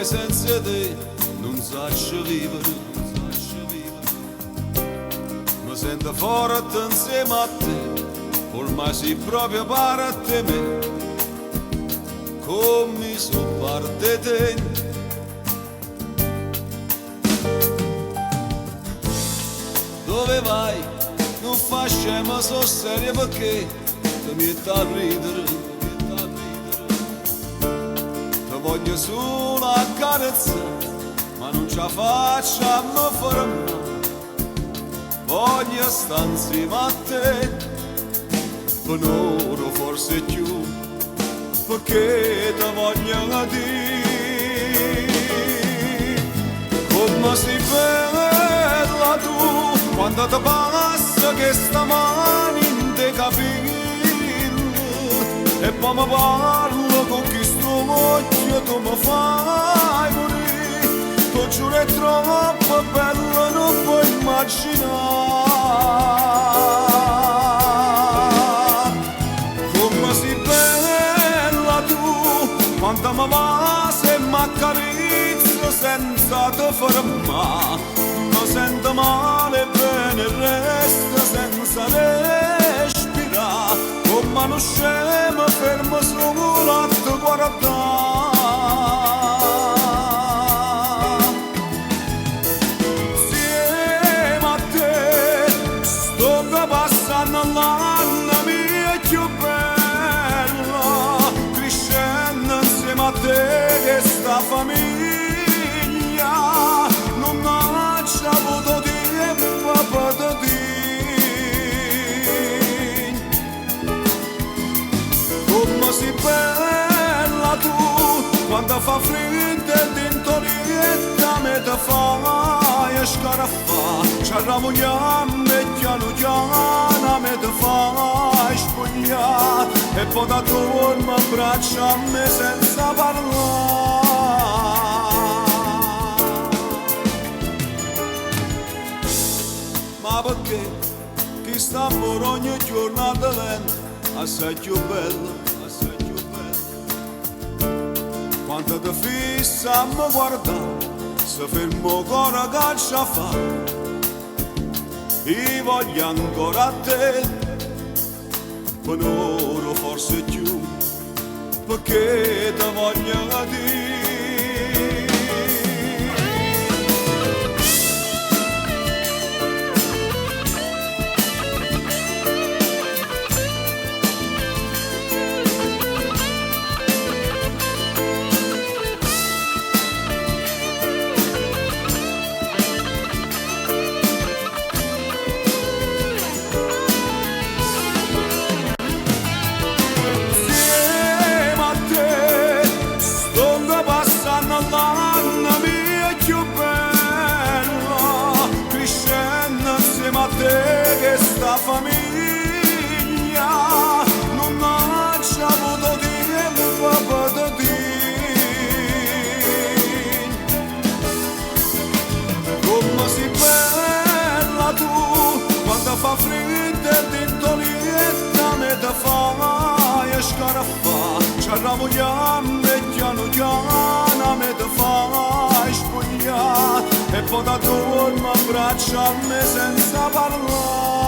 ormai senza te non saccio vivere. Mi sento forte insieme a te, ormai sei proprio parte a me, come sono parte te. Dove vai? Non fa scema, so seria perché ti metto a ridere. Ti voglio solo accarezzare, ma non ce la faccio a me fermare. Voglio stare insieme a te, per ora forse più, perché ti voglio dire come sei bella tu quando ti passa che sta mano in te capelli e poi mi parlo con questo occhio tu mi fai morire. Tu giuro è troppo bello, non puoi immaginare come sei bella tu quando mi va se mi accarezzo senza te fermare. Mi sento male bene il resto senza respirare, come uno scemo fermo solo a te guardare. Insieme a te sto passando l'anno mio più bello, crescendo insieme a te che sta famiglia non ha avuto tempo per te dire come sei bella tu quando fa freddo e dentolietta me te fai scaraffa, ci arramogliamo e piano piano me te fai spogliare e poi da torno abbraccia a me senza parlare. Ma perché chi sta per ogni giornata lenta assai più bello, assai più bello. Quando ti fissa a mi guardare, se fermo ancora caccia fa, io voglio ancora a te, per ora forse più, perché ti voglio dire. L'anno mio più bello, crescendo insieme a te che sta famiglia non ha avuto tempo per te dire come sei bella tu quando fa freddo e dentolietta me te fai scaraffa, ci arramogliamo e piano piano me te fai spogliare e poi da torno abbraccia a me senza parlare.